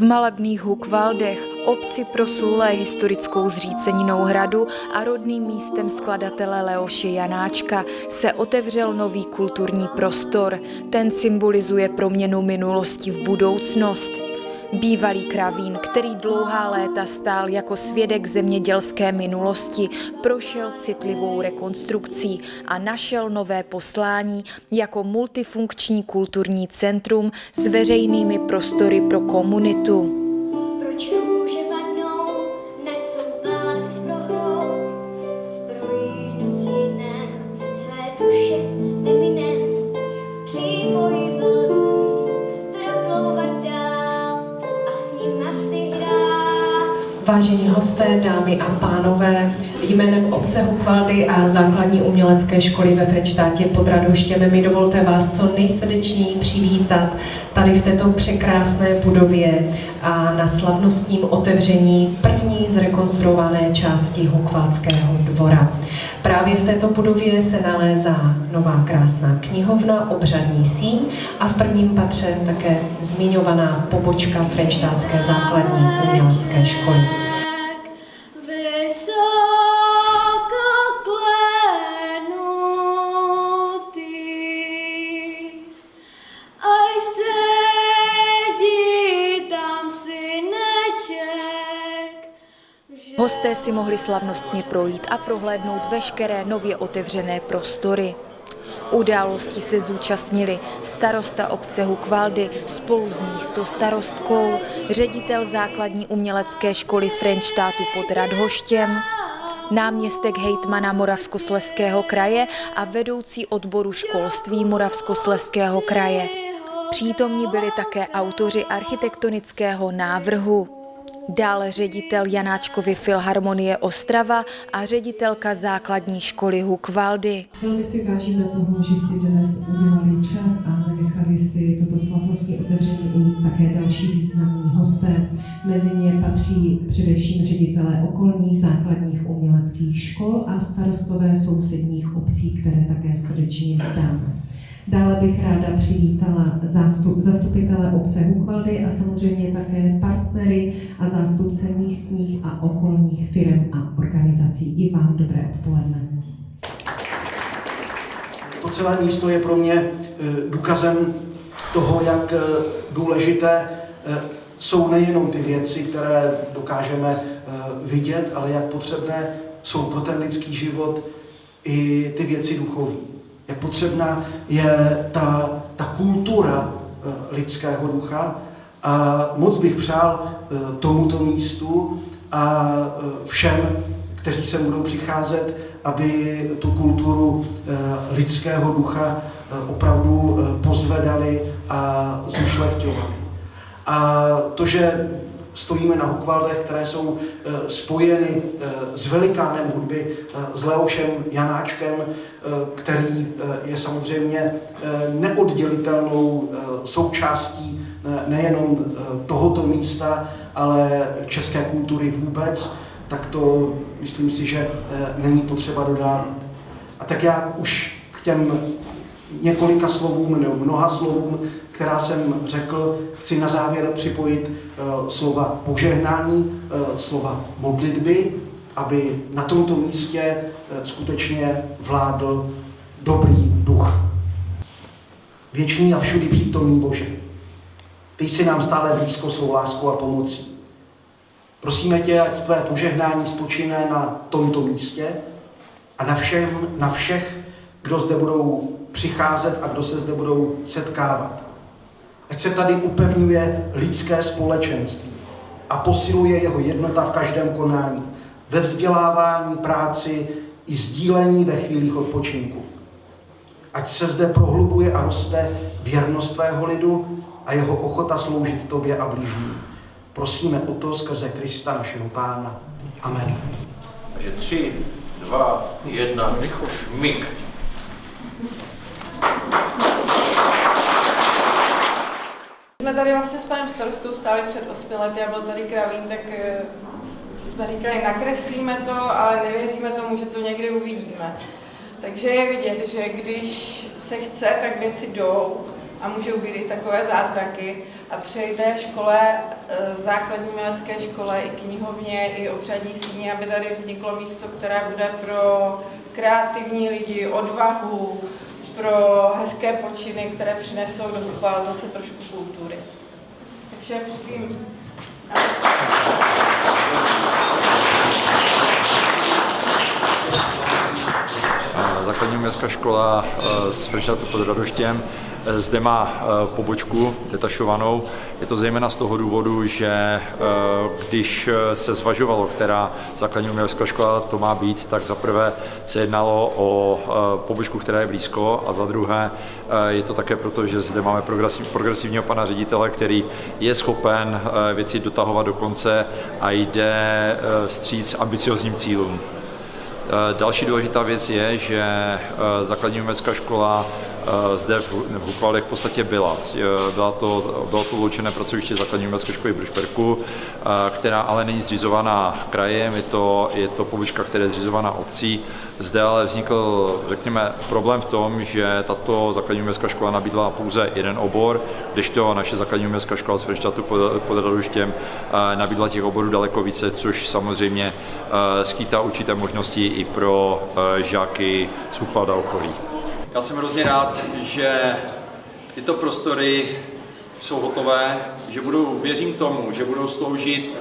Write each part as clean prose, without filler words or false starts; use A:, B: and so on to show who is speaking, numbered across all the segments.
A: V malebných Hukvaldech, obci proslulé historickou zříceninou hradu a rodným místem skladatele Leoše Janáčka, se otevřel nový kulturní prostor. Ten symbolizuje proměnu minulosti v budoucnost. Bývalý Kravín, který dlouhá léta stál jako svědek zemědělské minulosti, prošel citlivou rekonstrukcí a našel nové poslání jako multifunkční kulturní centrum s veřejnými prostory pro komunitu.
B: Proč růže vadnou, nať jsou pány s prohrou, projíducí dnem své duše eminent, příboji vln, proplouvat dál a s ním asi hrát.
C: Vážení hosté, dámy a pánové, jménem obce Hukvaldy a základní umělecké školy ve Frenštátě pod Radhoštěm mi dovolte vás co nejsrdečněji přivítat tady v této překrásné budově a na slavnostním otevření první zrekonstruované části Hukvaldského dvora. Právě v této budově se nalézá nová krásná knihovna, obřadní síň a v prvním patře také zmiňovaná pobočka Frenštátské základní umělecké školy.
A: Hosté si mohli slavnostně projít a prohlédnout veškeré nově otevřené prostory. Události se zúčastnili starosta obce Hukvaldy spolu s místostarostkou, ředitel základní umělecké školy Frenštátu pod Radhoštěm, náměstek hejtmana Moravskoslezského kraje a vedoucí odboru školství Moravskoslezského kraje. Přítomní byli také autoři architektonického návrhu. Dále ředitel Janáčkovy filharmonie Ostrava a ředitelka základní školy Hukvaldy.
C: Velmi si vážíme toho, že si dnes udělali čas a vynechali si toto slavnostní otevření ujít také další významní hosté. Mezi ně patří především ředitelé okolních základních uměleckých škol a starostové sousedních obcí, které také srdečně vítám. Dále bych ráda přivítala zastupitele obce Hukvaldy a samozřejmě také partnery a zástupce místních a okolních firm a organizací. I vám dobré odpoledne.
D: To celé místo je pro mě důkazem toho, jak důležité jsou nejenom ty věci, které dokážeme vidět, ale jak potřebné jsou pro ten lidský život i ty věci duchovní. Jak potřebná je ta kultura lidského ducha. A moc bych přál tomuto místu a všem, kteří se budou přicházet, aby tu kulturu lidského ducha opravdu pozvedali a zušlechťovali. A to, že stojíme na Hukvaldech, které jsou spojeny s velikánem hudby, s Leošem Janáčkem, který je samozřejmě neoddělitelnou součástí nejenom tohoto místa, ale české kultury vůbec, tak to myslím si, že není potřeba dodávat. A tak já už k těm několika slovům nebo mnoha slovům, která jsem řekl, chci na závěr připojit slova požehnání, slova modlitby, aby na tomto místě skutečně vládl dobrý duch. Věčný a všudy přítomný Bože, ty jsi nám stále blízko svou láskou a pomocí. Prosíme tě, ať tvé požehnání spočine na tomto místě a na všech, kdo zde budou přicházet a kdo se zde budou setkávat. Ať se tady upevňuje lidské společenství a posiluje jeho jednota v každém konání, ve vzdělávání, práci i sdílení ve chvílích odpočinku. Ať se zde prohlubuje a roste věrnost tvého lidu a jeho ochota sloužit tobě a blížním. Prosíme o to skrze Krista našeho Pána. Amen.
E: Takže 3, 2, 1, mik.
F: Jsme tady vlastně s panem starostou stáli před 8 lety a byl tady Kravín, tak jsme říkali, nakreslíme to, ale nevěříme tomu, že to někdy uvidíme. Takže je vidět, že když se chce, tak věci jdou. a můžou být i takové zázraky. A přeji té škole, základní umělecké škole, i knihovně, i obřadní síni, aby tady vzniklo místo, které bude pro kreativní lidi, odvahu, pro hezké počiny, které přinesou do Buchwald zase trošku kultury. Takže připím.
G: Základní umělecká škola s Frenštátu pod Radoštěm zde má pobočku detašovanou. Je to zejména z toho důvodu, že když se zvažovalo, která základní umělecká škola to má být, tak za prvé se jednalo o pobočku, která je blízko, a za druhé je to také proto, že zde máme progresivního pana ředitele, který je schopen věci dotahovat do konce a jde vstříc ambiciozním cílům. Další důležitá věc je, že základní umělecká škola zde v Buchwaldech v podstatě byla. Bylo to loučené pracoviště základní umělecké školy v Brušperku, která ale není zřizovaná krajem, je to pobočka, která je zřizovaná obcí. Zde ale vznikl, řekněme, problém v tom, že tato základní umělecká škola nabídla pouze jeden obor, kdežto naše základní umělecká škola z Frenštátu pod Radoštěm nabídla těch oborů daleko více, což samozřejmě skýtá určité možnosti i pro žáky z Buchwalda okolí. Já jsem hrozně rád, že tyto prostory jsou hotové, že věřím tomu, že budou sloužit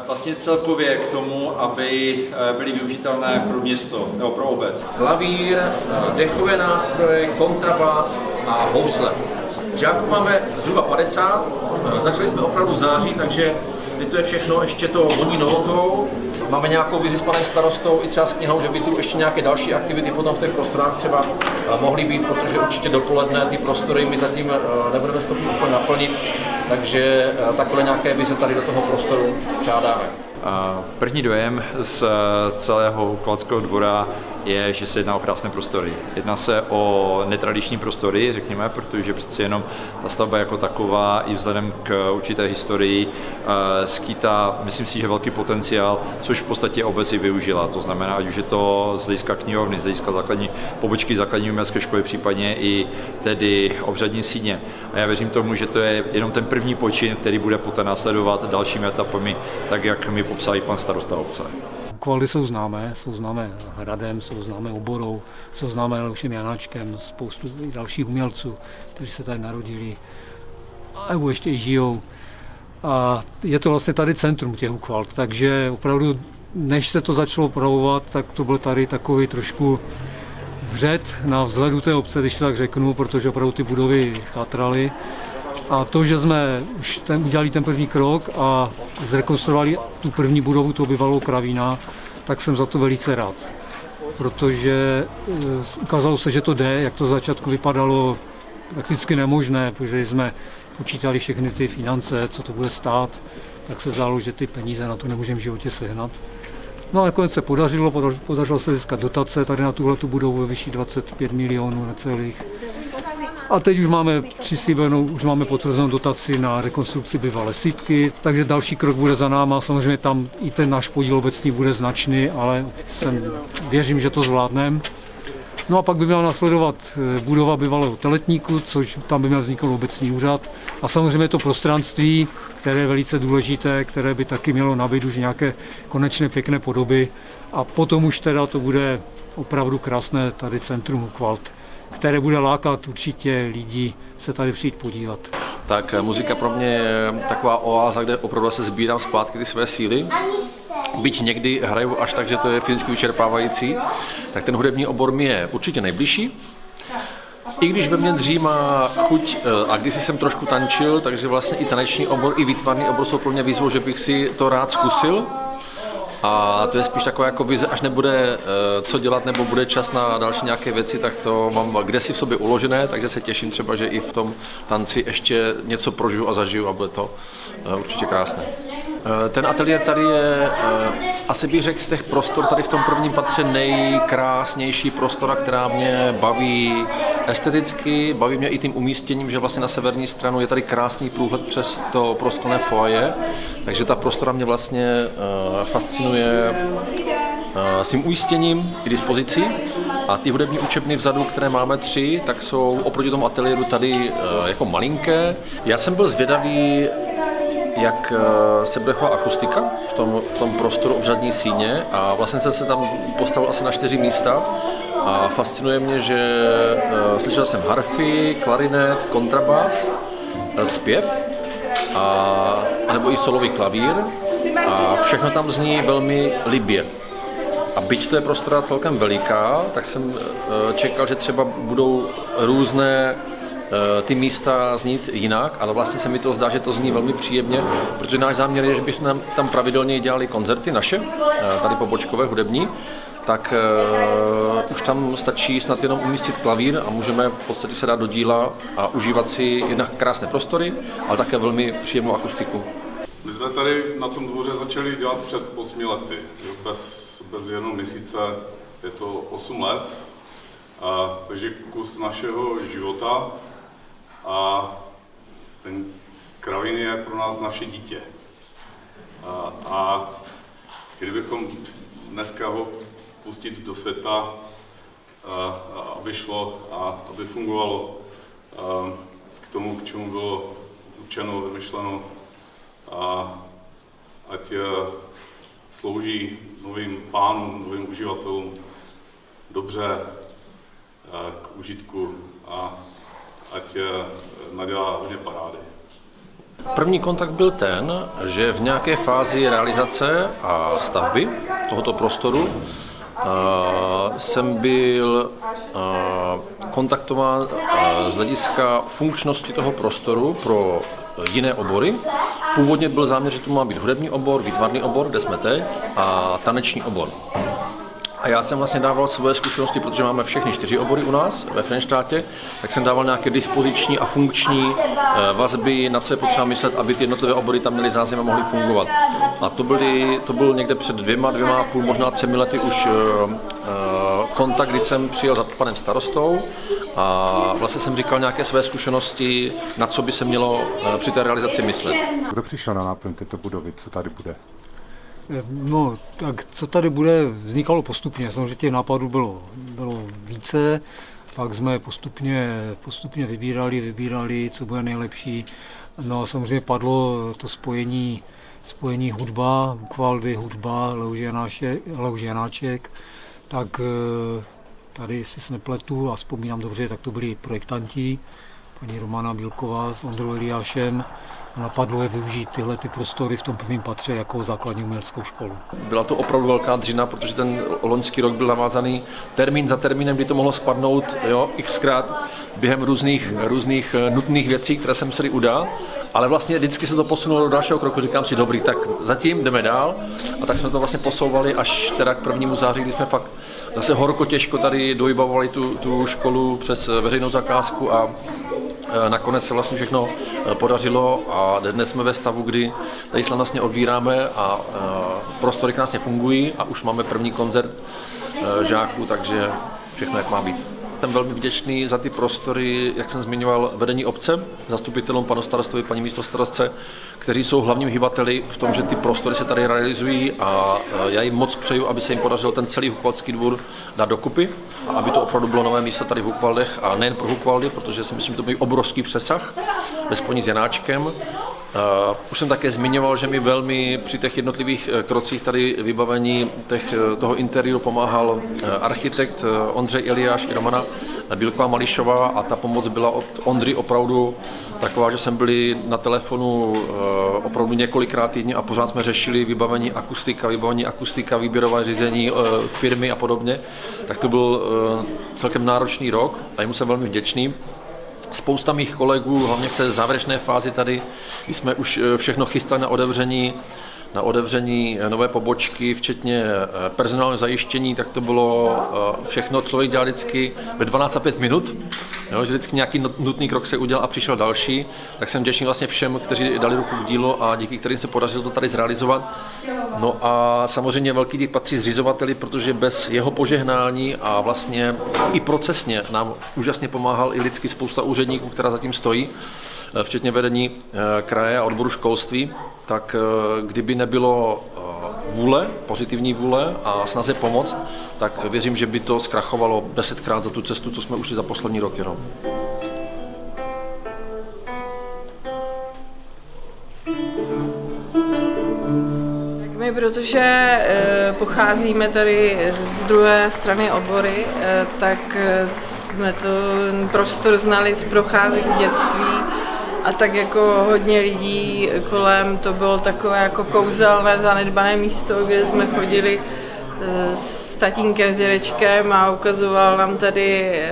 G: vlastně celkově k tomu, aby byly využitelné pro město nebo pro obec.
E: Klavír, dechové nástroje, kontrabas a housle. Žáků máme zhruba 50, začali jsme opravdu v září, takže to je všechno, ještě to voní novotou. Máme nějakou vizi s panem starostou i třeba s knihou, že by tu ještě nějaké další aktivity potom v těch prostorách třeba mohly být, protože určitě dopoledne ty prostory my zatím nebudeme schopni úplně naplnit, takže takové nějaké vize tady do toho prostoru vžádáme.
G: První dojem z celého Buchwaldského dvora je, že se jedná o krásné prostory. Jedná se o netradiční prostory, řekněme, protože přeci jenom ta stavba jako taková i vzhledem k určité historii skýtá, myslím si, že velký potenciál, což v podstatě obec i využila. To znamená, ať už je to z hlediska knihovny, z hlediska pobočky základní umělecké školy, případně i tedy obřadní síně. A já věřím tomu, že to je jenom ten první počin, který bude poté následovat dalšími etapami, tak jak mi popsal i pan starosta obce.
H: Buchwaldy jsou známé hradem, jsou známé oborou, jsou známé Leošem Janáčkem, spoustu dalších umělců, kteří se tady narodili a ještě i žijou. A je to vlastně tady centrum těch Buchwald, takže opravdu, než se to začalo opravovat, tak to byl tady takový trošku vřet na vzhledu té obce, když to tak řeknu, protože opravdu ty budovy chátraly. A to, že jsme už udělali ten první krok a zrekonstruovali tu první budovu, tu bývalou Kravína, tak jsem za to velice rád. Protože ukázalo se, že to jde, jak to začátku vypadalo prakticky nemožné, protože jsme počítali všechny ty finance, co to bude stát, tak se zdálo, že ty peníze na to nemůžeme v životě sehnat. No a nakonec se podařilo se získat dotace tady na tuhletu budovu ve výši 25 milionů necelých. A teď už máme potvrzenou dotaci na rekonstrukci bývalé sýpky, takže další krok bude za náma. Samozřejmě tam i ten náš podíl obecný bude značný, ale věřím, že to zvládneme. No a pak by měla následovat budova bývalého teletníku, což tam by měl vzniknout obecní úřad. A samozřejmě to prostranství, které je velice důležité, které by taky mělo nabít už nějaké konečné pěkné podoby. A potom už teda to bude opravdu krásné tady centrum Buchwald, které bude lákat určitě lidi se tady přijít podívat.
I: Tak muzika pro mě je taková oáza, kde opravdu se sbírám zpátky ty své síly. Byť někdy hraju až tak, že to je fyzicky vyčerpávající, tak ten hudební obor mi je určitě nejbližší. I když ve mně dřímá chuť, a když jsem trošku tančil, takže vlastně i taneční obor, i výtvarný obor jsou pro mě výzvou, že bych si to rád zkusil. A to je spíš taková jako vize, až nebude co dělat nebo bude čas na další nějaké věci, tak to mám kdesi v sobě uložené, takže se těším třeba, že i v tom tanci ještě něco prožiju a zažiju a bude to určitě krásné. Ten ateliér tady je, asi bych řekl, z těch prostor tady v tom prvním patře nejkrásnější prostora, která mě baví esteticky, baví mě i tím umístěním, že vlastně na severní stranu je tady krásný průhled přes to prosklené foyer, takže ta prostora mě vlastně fascinuje svým umístěním i dispozicí. A ty hudební učebny vzadu, které máme 3, tak jsou oproti tomu ateliéru tady jako malinké. Já jsem byl zvědavý, jak se bude chovat akustika v tom prostoru obřadní síně, a vlastně jsem se tam postavil asi na 4 místa a fascinuje mě, že slyšel jsem harfy, klarinet, kontrabas, zpěv anebo i solový klavír a všechno tam zní velmi libě. A byť to je prostora celkem veliká, tak jsem čekal, že třeba budou různé ty místa znít jinak, ale vlastně se mi to zdá, že to zní velmi příjemně, protože náš záměr je, že bychom tam pravidelně dělali koncerty naše, tady pobočkové hudební, tak už tam stačí snad jenom umístit klavír a můžeme v podstatě se dát do díla a užívat si jednak krásné prostory, ale také velmi příjemnou akustiku.
J: My jsme tady na tom dvoře začali dělat před 8 lety, bez jednoho měsíce, je to 8 let, takže kus našeho života a ten Kravín je pro nás naše dítě. A kdybychom dneska ho pustit do světa, aby šlo a aby fungovalo k tomu, k čemu bylo učeno, vymyšleno, a ať slouží novým pánům, novým uživatelům dobře, k užitku a ať nadělá hodně parády.
I: První kontakt byl ten, že v nějaké fázi realizace a stavby tohoto prostoru jsem byl kontaktován z hlediska funkčnosti toho prostoru pro jiné obory. Původně byl záměr, že tu má být hudební obor, výtvarný obor, kde jsme teď, a taneční obor. A já jsem vlastně dával svoje zkušenosti, protože máme všechny 4 obory u nás ve Frenštátě, tak jsem dával nějaké dispoziční a funkční vazby, na co je potřeba myslet, aby ty jednotlivé obory tam měly zázemí a mohly fungovat. A to byl někde před 2,5, možná 3 lety už kontakt, kdy jsem přijel za panem starostou a vlastně jsem říkal nějaké své zkušenosti, na co by se mělo při té realizaci myslet.
K: Kdo přišel na náplň této budovy, co tady bude?
H: No, tak co tady bude, vznikalo postupně. Samozřejmě těch nápadů bylo více, pak jsme postupně vybírali, co bude nejlepší. No a samozřejmě padlo to spojení hudba, Buchwaldy, hudba, Leoš Janáček, tak tady, jestli se nepletu a vzpomínám dobře, tak to byli projektanti, paní Romana Bílková s Ondrou Eliášem. Napadlo je využít tyhle prostory v tom prvním patře jako základní uměleckou školu.
I: Byla to opravdu velká dřina, protože ten loňský rok byl navázaný termín za termínem, kdy to mohlo spadnout xkrát během různých nutných věcí, které se museli udělat. Ale vlastně vždycky se to posunulo do dalšího kroku, říkám si, dobrý, tak zatím jdeme dál. A tak jsme to vlastně posouvali až teda k 1. září, kdy jsme fakt zase horko těžko tady dojbavovali tu školu přes veřejnou zakázku a nakonec se vlastně všechno podařilo a dnes jsme ve stavu, kdy tady slavnostně otvíráme a prostory krásně fungují a už máme první koncert žáků, takže všechno jak má být. Jsem velmi vděčný za ty prostory, jak jsem zmiňoval, vedení obce, zastupitelům, panu starostovi, paní místostarostce, kteří jsou hlavním hybateli v tom, že ty prostory se tady realizují a já jim moc přeju, aby se jim podařilo ten celý Huchwaldský dvůr dát dokupy a aby to opravdu bylo nové místo tady v Huchwaldech a nejen pro Huchwaldy, protože si myslím, že to byl obrovský přesah ve spojení s Janáčkem. Už jsem také zmiňoval, že mi velmi při těch jednotlivých krocích tady vybavení toho interiéru pomáhal architekt Ondřej Eliáš i Romana Bílková Mališová a ta pomoc byla od Ondry opravdu taková, že jsem byli na telefonu opravdu několikrát týdně a pořád jsme řešili vybavení akustika, výběrové řízení, firmy a podobně. Tak to byl celkem náročný rok a jemu jsem velmi vděčný. Spousta mých kolegů, hlavně v té závěrečné fázi tady, kdy jsme už všechno chystali na otevření nové pobočky, včetně personálního zajištění, tak to bylo všechno, co dělal vždycky ve 12:05 minut. Jo, že vždycky nějaký nutný krok se udělal a přišel další, tak jsem vděčný vlastně všem, kteří dali ruku k dílu a díky kterým se podařilo to tady zrealizovat. No a samozřejmě velký dík patří zřizovateli, protože bez jeho požehnání a vlastně i procesně nám úžasně pomáhal i lidsky spousta úředníků, která zatím stojí, včetně vedení kraje a odboru školství, tak kdyby nebylo vůle, pozitivní vůle a snaze pomoct, tak věřím, že by to zkrachovalo 10krát za tu cestu, co jsme ušli za poslední rok jenom.
F: My, protože pocházíme tady z druhé strany obory, tak jsme ten prostor znali z procházek z dětství a tak jako hodně lidí kolem to bylo takové jako kouzelné, zanedbané místo, kde jsme chodili s tatínkem, s dědečkem a ukazoval nám tady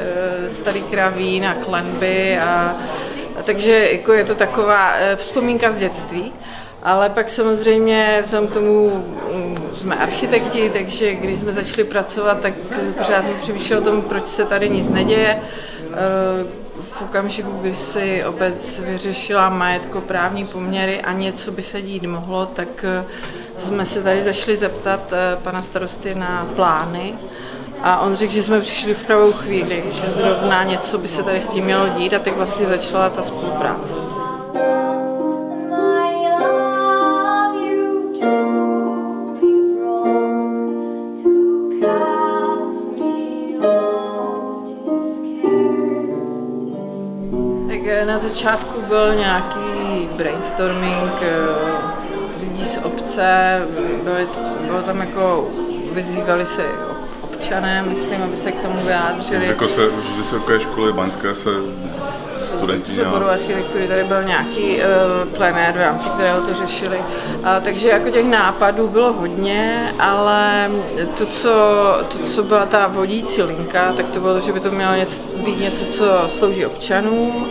F: starý kravín a klenby a takže jako je to taková vzpomínka z dětství. Ale pak samozřejmě vzhledem k tomu jsme architekti, takže když jsme začali pracovat, tak pořád jsme přemýšleli o tom, proč se tady nic neděje. V okamžiku, kdy si obec vyřešila majetkoprávní poměry a něco by se dít mohlo, tak jsme se tady začali zeptat pana starosty na plány. A on řekl, že jsme přišli v pravou chvíli, že zrovna něco by se tady s tím mělo dít a tak vlastně začala ta spolupráce. Na začátku byl nějaký brainstorming lidí z obce, bylo tam jako, vyzývali se občané, myslím, aby se k tomu vyjádřili.
J: Jako se z Vysoké školy Baňské se studenti
F: z oboru architektury tady byl nějaký plenér, v rámci kterého to řešili. Takže jako těch nápadů bylo hodně, ale to, co byla ta vodící linka, tak to bylo to, že by to mělo být něco, co slouží občanům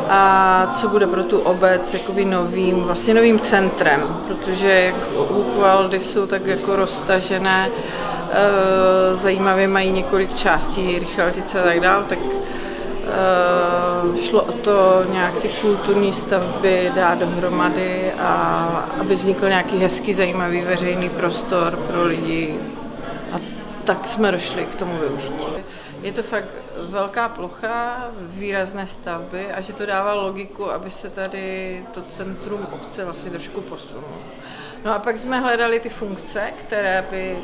F: a co bude pro tu obec jakoby novým centrem, protože jak Hukvaldy jsou tak jako roztažené, zajímavě mají několik částí, Rychaltice a tak dál, tak šlo o to nějak ty kulturní stavby dát dohromady a aby vznikl nějaký hezký, zajímavý veřejný prostor pro lidi. A tak jsme došli k tomu využití. Je to fakt velká plocha, výrazné stavby a že to dává logiku, aby se tady to centrum obce vlastně trošku posunulo. No a pak jsme hledali ty funkce, které by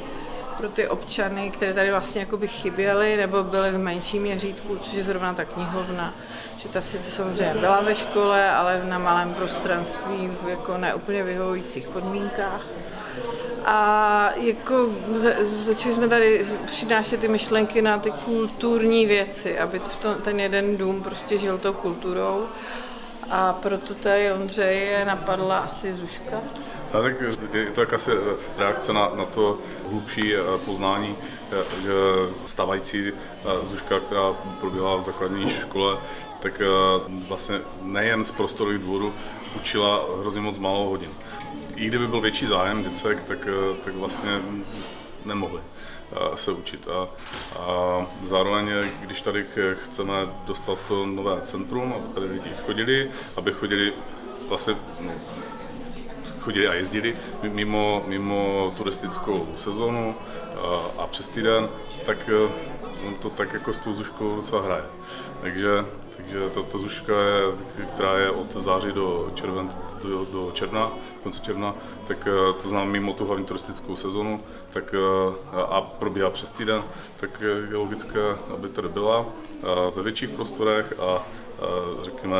F: pro ty občany, které tady vlastně jakoby chyběly nebo byly v menším měřítku, což je zrovna ta knihovna, že ta sice samozřejmě byla ve škole, ale na malém prostranství v jako neúplně vyhovujících podmínkách. A jako začali jsme tady přinášet ty myšlenky na ty kulturní věci, aby ten jeden dům prostě žil tou kulturou. A proto tady Ondřeje napadla asi Zuška.
J: A tak je to jak asi reakce na to hlubší poznání, že stávající Zuška, která proběhla v základní škole, tak vlastně nejen z prostorových důvodů učila hrozně moc málo hodin. I kdyby byl větší zájem děcek, tak vlastně nemohli se učit. A zároveň, když tady chceme dostat to nové centrum, aby tady lidi chodili vlastně chodili a jezdili mimo turistickou sezónu a přes týden, tak to tak jako s tou Zuškou docela hraje. Takže ta Zuška, která je od září do června, konce června, tak to znamená mimo tu hlavní turistickou sezonu a probíhá přes týden, tak je logické, aby tady byla ve větších prostorech a řekněme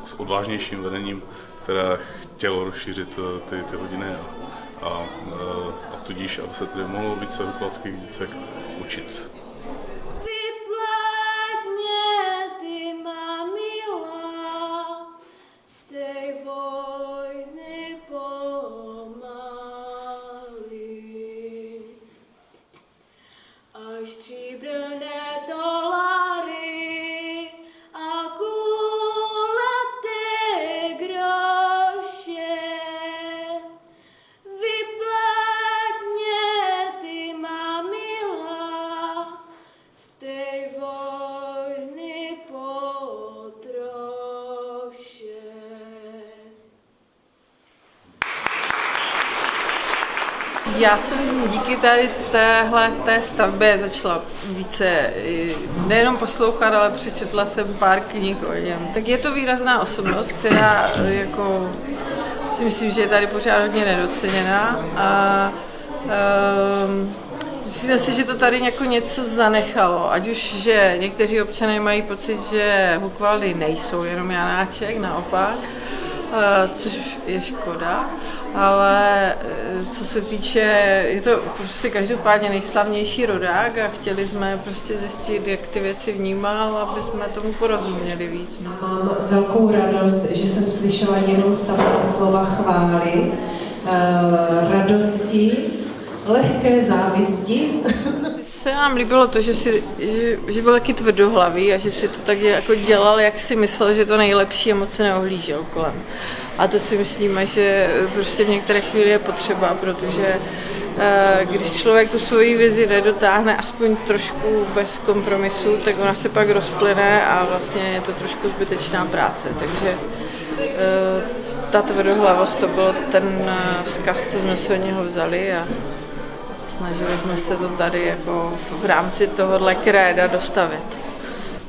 J: s odvážnějším vedením, které chtělo rozšířit ty hodiny a tudíž, aby se tady mohlo více hukvalských děcek učit.
F: Já jsem díky tady té stavbě začala více nejenom poslouchat, ale přečetla jsem pár knih o něm. Tak je to výrazná osobnost, která jako si myslím, že je tady pořád hodně nedoceněná a myslím si, že to tady jako něco zanechalo, ať už, že někteří občané mají pocit, že Hukvaldy nejsou jenom Janáček, naopak, což je škoda, ale co se týče, je to prostě každopádně nejslavnější rodák a chtěli jsme prostě zjistit, jak ty věci vnímal, aby jsme tomu porozuměli víc. No.
C: Mám velkou radost, že jsem slyšela jenom samá slova chvály, radosti, lehké závisti.
F: Se nám líbilo to, že byl taky tvrdohlavý a že si to tak jako dělal, jak si myslel, že to nejlepší a moc se neohlížel kolem. A to si myslíme, že prostě v některé chvíli je potřeba, protože když člověk tu svoji vizi nedotáhne aspoň trošku bez kompromisu, tak ona se pak rozplyne a vlastně je to trošku zbytečná práce. Takže ta tvrdohlavost, to byl ten vzkaz, co jsme si od něho vzali a snažili jsme se to tady jako v rámci tohohle kréda dostavit.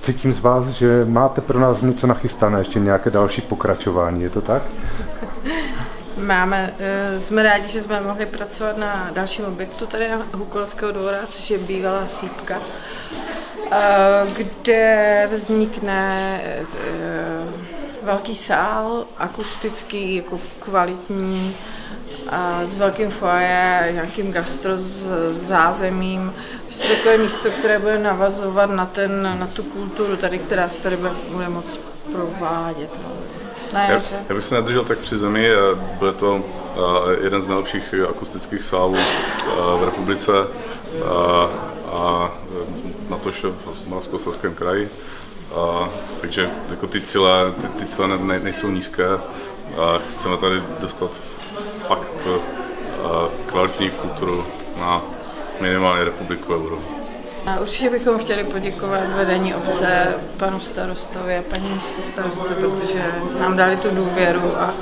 K: Cítím z vás, že máte pro nás něco nachystané, ještě nějaké další pokračování, je to tak?
F: Máme, jsme rádi, že jsme mohli pracovat na dalším objektu tady na Hukolovského dvora, což je bývalá sýpka, kde vznikne velký sál, akustický, jako kvalitní, s velkým foyer, nějakým gastro s zázemím. Prostě takové místo, které bude navazovat na tu kulturu tady, která se tady bude moc provádět.
J: Já bych se nedržel tak při zemi, bude to jeden z nejlepších akustických sálů v republice a natož v Moravskoslezském kraji. Takže jako ty cíle nejsou nízké. Chceme tady dostat fakt kvalitní kulturu na minimálně republiku euro.
F: Určitě bychom chtěli poděkovat vedení obce, panu starostovi a paní místostarostce, protože nám dali tu důvěru a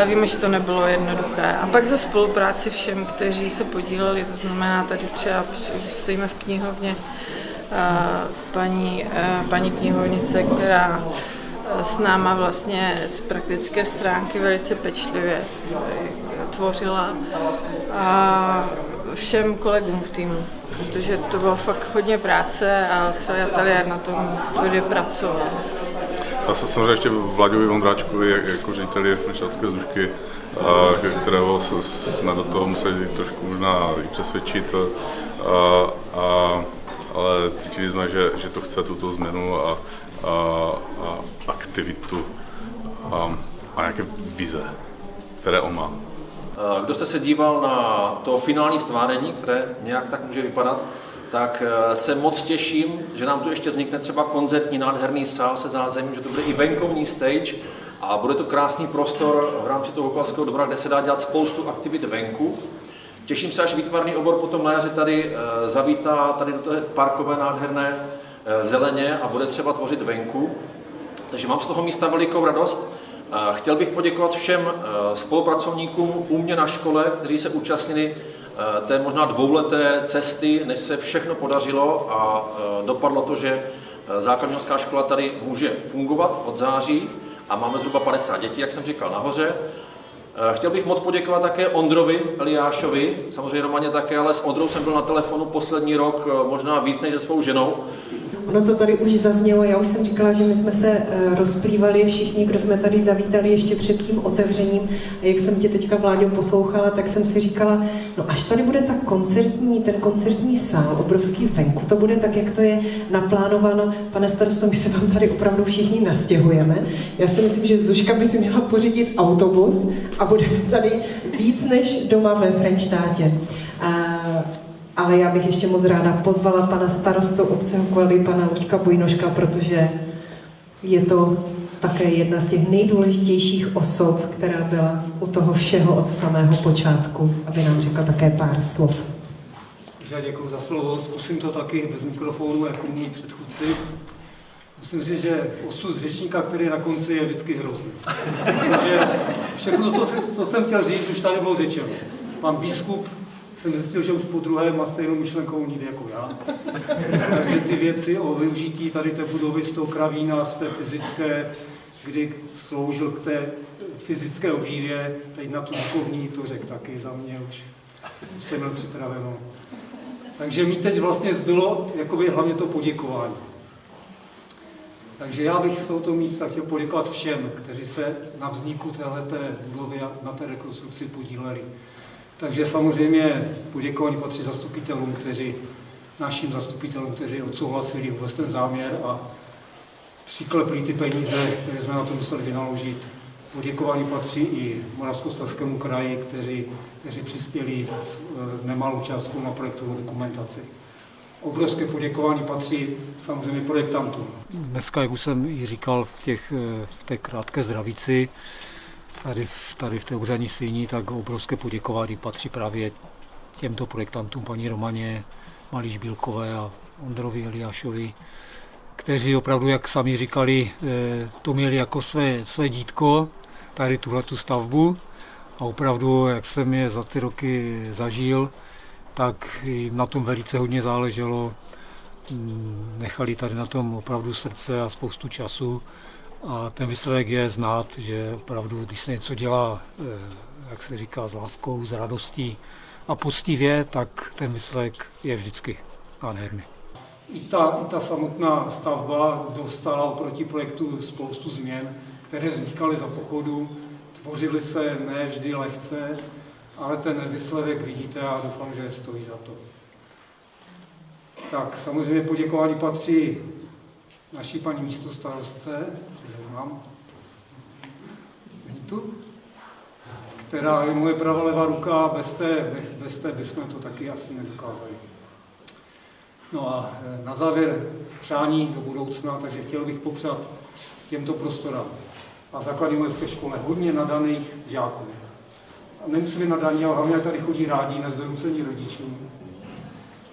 F: víme, že to nebylo jednoduché. A pak za spolupráci všem, kteří se podíleli, to znamená tady třeba stojíme v knihovně paní knihovnice, která s náma vlastně z praktické stránky velice pečlivě tvořila a všem kolegům v týmu, protože to bylo fakt hodně práce a celý ateliér na tom tvrdě pracoval.
J: Já jsem samozřejmě ještě Vlaďovi Vondráčkovi jako řediteli Frenštátské Zušky, kterého jsme do toho museli trošku možná i přesvědčit, ale cítili jsme, že to chce tuto změnu a aktivitu a nějaké vize, které on má.
E: Kdo jste se díval na to finální stvárnění, které nějak tak může vypadat, tak se moc těším, že nám tu ještě vznikne třeba koncertní nádherný sál se zázemím, že to bude i venkovní stage a bude to krásný prostor v rámci toho Hukolovského dvora, kde se dá dělat spoustu aktivit venku. Těším se, až výtvarný obor potom na jaře tady zavítá tady do té parkové nádherné zeleně a bude třeba tvořit venku. Takže mám z toho místa velikou radost. Chtěl bych poděkovat všem spolupracovníkům u mě na škole, kteří se účastnili té možná dvouleté cesty, než se všechno podařilo a dopadlo to, že základní umělecká škola tady může fungovat od září a máme zhruba 50 dětí, jak jsem říkal, nahoře. Chtěl bych moc poděkovat také Ondrovi Eliášovi, samozřejmě Romaně také, ale s Ondrou jsem byl na telefonu poslední rok možná víc než se svou ženou.
C: Ono to tady už zaznělo, já už jsem říkala, že my jsme se rozplývali všichni, kdo jsme tady zavítali ještě před tím otevřením. A jak jsem tě teďka, Vláďo, poslouchala, tak jsem si říkala, no až tady bude ten koncertní sál, obrovský venku, to bude tak, jak to je naplánováno. Pane starosto, my se vám tady opravdu všichni nastěhujeme. Já si myslím, že Zuška by si měla pořídit autobus a budeme tady víc než doma ve Frenštátě. Ale já bych ještě moc ráda pozvala pana starostu obce Hukvaldy, pana Luďka Bujnoška, protože je to také jedna z těch nejdůležitějších osob, která byla u toho všeho od samého počátku, aby nám řekla také pár slov.
H: Já děkuji za slovo, zkusím to taky bez mikrofonu, jako můj předchůdci. Musím říct, že osud řečníka, který je na konci, je vždycky hrozný. Protože všechno, co jsem chtěl říct, už tady bylo řečeno. Pan biskup, jsem zjistil, že už po druhé má stejnou myšlenkovou nídy jako já. Takže ty věci o využití tady té budovy z toho kravína, z té fyzické, kdy sloužil k té fyzické obživě, teď na tu duchovní, to řekl taky za mě už jsem měl připraveno. Takže mi teď vlastně zbylo jakoby hlavně to poděkování. Takže já bych z tohoto místa chtěl poděkovat všem, kteří se na vzniku téhleté budovy a na té rekonstrukci podíleli. Takže samozřejmě poděkování patří zastupitelům, našim zastupitelům, kteří odsouhlasili vůbec ten záměr a přiklepli ty peníze, které jsme na to museli vynaložit. Poděkování patří i Moravskoslezskému kraji, kteří přispěli s nemalou částkou na projektovou dokumentaci. Obrovské poděkování patří samozřejmě projektantům. Dneska, jak už jsem ji říkal v té krátké zdravici, tady v té úřadní síni, tak obrovské poděkování patří právě těmto projektantům, paní Romaně Malíš Bílkové a Ondrovi Eliášovi, kteří opravdu, jak sami říkali, to měli jako své dítko, tady tuhletu stavbu. A opravdu, jak jsem je za ty roky zažil, tak jim na tom velice hodně záleželo. Nechali tady na tom opravdu srdce a spoustu času. A ten výsledek je znát, že opravdu, když se něco dělá, jak se říká, s láskou, s radostí a poctivě, tak ten výsledek je vždycky nádherný. I ta samotná stavba dostala oproti projektu spoustu změn, které vznikaly za pochodu, tvořily se ne vždy lehce, ale ten výsledek vidíte a doufám, že stojí za to. Tak samozřejmě poděkování patří naší paní místostarostce, kterou mám, která je moje pravá levá ruka, bez té bychom to taky asi nedokázali. No a na závěr přání do budoucna, takže chtěl bych popřát těmto prostorám a základní umělecké škole hodně nadaných žáků. A nemusí být nadaní, ale hlavně tady chodí rádi, nezdorucení rodičů.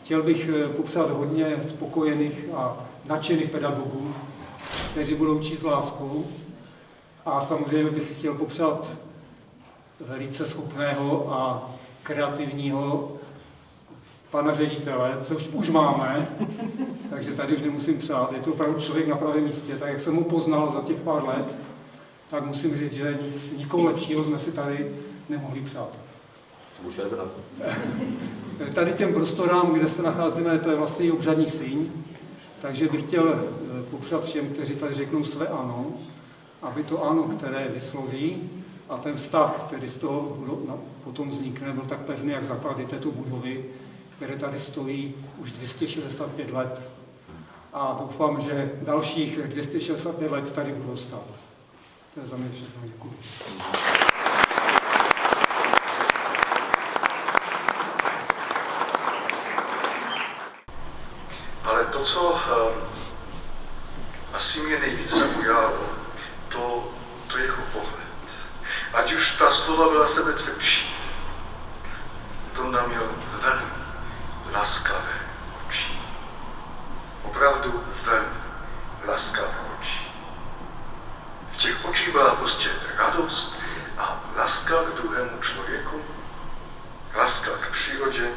H: Chtěl bych popřát hodně spokojených a nadšených pedagogů, kteří budou učit s láskou. A samozřejmě bych chtěl popřát velice schopného a kreativního pana ředitele, což už máme, takže tady už nemusím přát. Je to opravdu člověk na pravém místě, tak jak jsem ho poznal za těch pár let, tak musím říct, že nikoho lepšího jsme si tady nemohli přát. Tady těm prostorám, kde se nacházíme, to je vlastně i obřadní síň, takže bych chtěl popřát všem, kteří tady řeknou své ano, aby to ano, které vysloví, a ten vztah, který z toho potom vznikne, byl tak pevný, jak základy této budovy, které tady stojí už 265 let. A doufám, že dalších 265 let tady budou stát. To je za mě všechno. Děkuji.
L: Ale to, co asi mě nejvíc zaujalo, to jeho pohled. Ať už ta slova byla sebe tvrdší, to nám měl velmi laskavé oči. Opravdu velmi laskavé oči. V těch očích byla prostě radost a láska k druhému člověku, láska k přírodě,